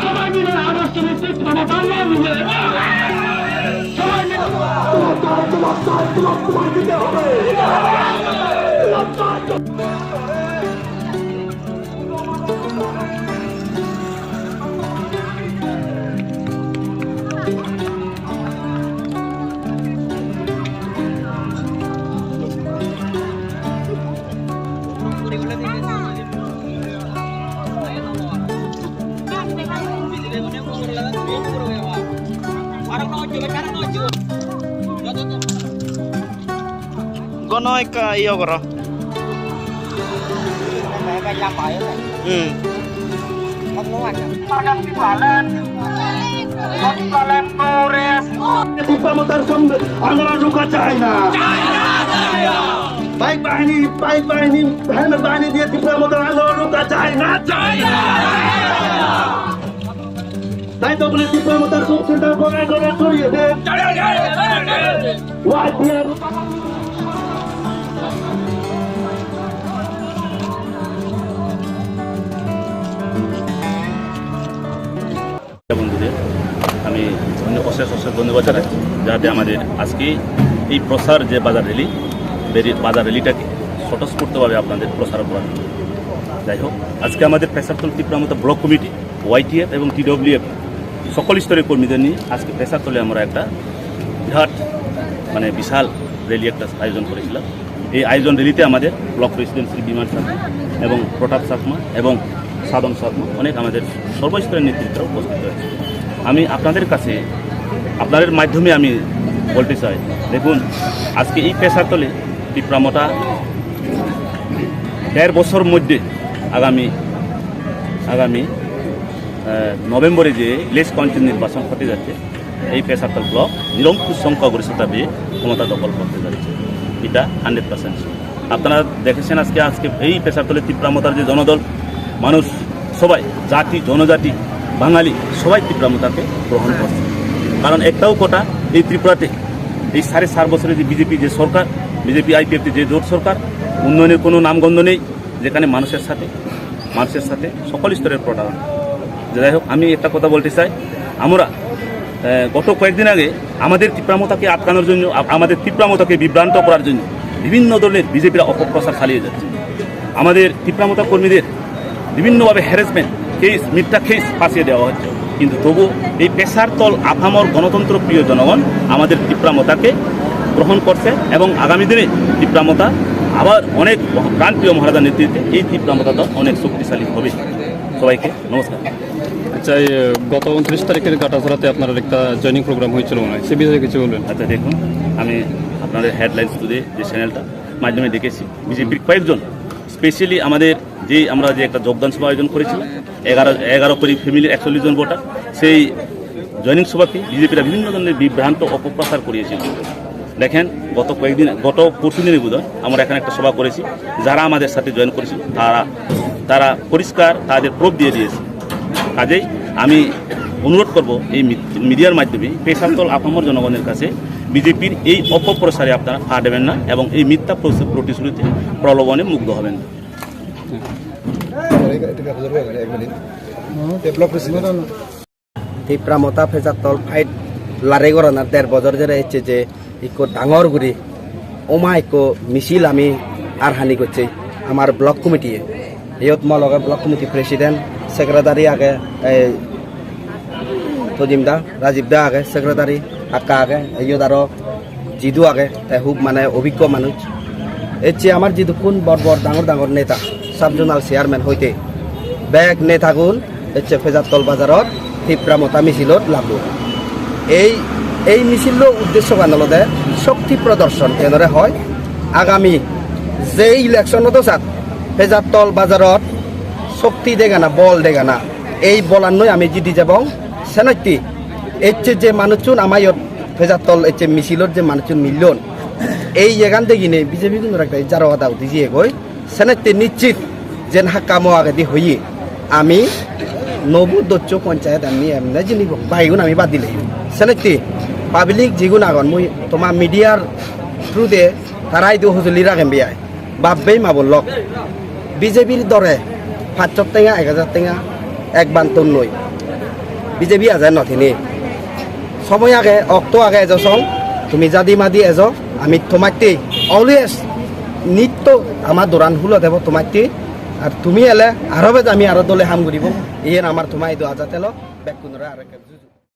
সবাই মিলে আবাসনের তীব্রতা বাংলা মিলে সবাই মিলে তোমার দিতে হবে। Gonoy ka iyo koro. তীব্রতার সঙ্গে আমরা ঢোকা চাই না। বাইক বাহিনী হেলমেট বাহিনী দিয়ে তীব্রতার আন্দোলন ঢোকা চাই না। তাই তো বলে তীব্রতার শক্তিটা গড়ে গড়ে ছড়িয়ে দেন। বন্ধুদের আমি অশেষ ধন্যবাদ জানাই, যাতে আমাদের আজকে এই প্রসার যে বাজার র্যালিটাকে স্বতঃস্ফূর্তভাবে আপনাদের প্রসার করা। যাই হোক, আজকে আমাদের পেশারতল তীব্রতা ব্লক কমিটি, ওয়াইটিএফ এবং টিডব্লিউএফ সকল স্তরের কর্মীদের নিয়ে আজকে পেশারতলে আমরা একটা বিরাট বিশাল র্যালি একটা আয়োজন করেছিলাম। এই আয়োজন র্যালিতে আমাদের ব্লক প্রেসিডেন্ট শ্রী বিমান শর্মা এবং প্রতাপ শর্মা এবং সাধন শর্মা অনেক আমাদের সর্বস্তরের নেতৃত্ব উপস্থিত হয়েছে। আমি আপনাদের কাছে আপনাদের মাধ্যমে আমি বলতে চাই, দেখুন আজকে এই পেশারতলে তীব্রতা 1.5 বছর মধ্যে আগামী নভেম্বরে যে লেস কাউন্সিল নির্বাচন হতে যাচ্ছে, এই পেশারতল ব্লক নিরঙ্কুশ সংখ্যাগরিষ্ঠতা পেয়ে ক্ষমতা দখল করতে যাচ্ছে। এটা 100%। আপনারা দেখেছেন আজকে এই পেশারতলে তীব্রতার যে জনদল মানুষ সবাই জাতি জনজাতি বাঙালি সবাই তীব্রতাকে গ্রহণ করছে। কারণ একটাও কথা, এই ত্রিপুরাতে এই 4.5 বছরে যে বিজেপি যে সরকার, বিজেপি আইপিএফ যে জোট সরকার, উন্নয়নের কোনো নামগন্ধ নেই, যেখানে মানুষের সাথে সকল স্তরের প্রতারণা। যাই হোক, আমি একটা কথা বলতে চাই, আমরা গত কয়েকদিন আগে আমাদের তীব্রতাকে আটকানোর জন্য, আমাদের তীব্রতাকে বিভ্রান্ত করার জন্য বিভিন্ন ধরনের বিজেপিরা অপপ্রচার চালিয়ে যাচ্ছে। আমাদের তীব্রতা কর্মীদের বিভিন্নভাবে হ্যারাসমেন্ট কেস, মিথ্যা কেস ফাঁসিয়ে দেওয়া হচ্ছে। কিন্তু তবু এই পেশারতল আপামর গণতন্ত্র প্রিয় জনগণ আমাদের তীব্রতাকে গ্রহণ করছে এবং আগামী দিনে তীব্রতা আবার অনেক প্রাণপ্রিয় মহারাজার নেতৃত্বে এই তীব্রতা অনেক শক্তিশালী হবে। সবাইকে নমস্কার। আচ্ছা, গত 29 তারিখের গাটাছড়াতে আপনার একটা জয়নিং প্রোগ্রাম হয়েছিল মনে হয়, সে বিষয়ে কিছু বলবেন? আচ্ছা দেখুন, আমি আপনাদের হেডলাইন্স টুডে যে চ্যানেলটা মাধ্যমে দেখেছি, বিজেপির কয়েকজন স্পেশালি আমাদের আমরা যে একটা যোগদান সভা আয়োজন করেছিলাম 11 কোটি ফ্যামিলির 41 জন ভোটার, সেই জয়নিং সভাকে বিজেপিরা বিভিন্ন ধরনের বিভ্রান্ত অপপ্রচার করিয়েছিল। দেখেন গত পরশু দিনে বোধহয় আমরা এখানে একটা সভা করেছি, যারা আমাদের সাথে জয়েন করেছিল তারা পরিষ্কার তাদের প্রুফ দিয়ে দিয়েছে। কাজেই আমি অনুরোধ করব এই মিডিয়ার মাধ্যমে পেশারতল আপামর জনগণের কাছে বিজেপির এই অপপ্রচারে আপনারা পা দেবেন না এবং এই মিথ্যা প্রতিশ্রুতিতে প্রলোভনে মুগ্ধ হবেন না। তীব্রতা পেশারতল ফাইট লড়াই করার 1.5 বছর ধরে হচ্ছে যে ইকো ডাঙর করে ওমা ইকো মিছিল আমি আর হানি করছি আমার ব্লক কমিটি ইয়ত মলগা ব্লক কমিটি প্রেসিডেন্ট সেক্রেটারি আগে তজিমদা রাজীব দা আগে সেক্রেটারি আকা আগে ইয়ত আরো জিদু আগে খুব অভিজ্ঞ মানুষ এর আমার জিদু কোন বড় ডাঙর নেতা সাব জোনাল চেয়ারম্যান হইতে ব্যাগ নেতাগুন হচ্ছে পেশারতল বাজারত তীব্রতা মিছিলত লাগু। এই মিছিল উদ্দেশ্য বানালতে শক্তি প্রদর্শন কেন্দ্রে হয়। আগামী যে ইলেকশনত চাত পেশারতল বাজারত শক্তি দেগানা বল দেগানা এই বলান্নই আমি জিতি যাব সেনতি এচ্ছে যে মানুষজন আমার পেশারতল এচ্ছে মিছিলত যে মানুষজন মিলন এই এখান থেকে বিজেপি কিন্তু একটা যারা কথা উঠিয়ে গই সেনতি নিশ্চিত যেন হাক্কামো আগে দি হইয়ে আমি নবুদ্দচ্চ পঞ্চায়েত আমি এমনি যিনি বাহিগুন আমি বাদ দিলে সেনতি পাবলিক যেগুন আগন মুই তোমার মিডিয়ার থ্রুতে তারাই তো হজলি রাখেন বিয়ায় বাপবেই মাবল লক বিজেপির দরে 500 টেঙা 1000 টেঙা এক বান্তর নই বিজেপি আজার নথিনি সময় আগে অক্টো আগে এজসং তুমি জাদি মাদি এজ আমি তোমাইতে অলওয়েজ নিত্য আমার দোরান হুলো দেব তোমাইতে আর তুমি এলে আরো বেজ আমি আরো দলে হাম করিব ইয়ের আমার তোমাই দো আজাতেল ব্যাক কুনরা আর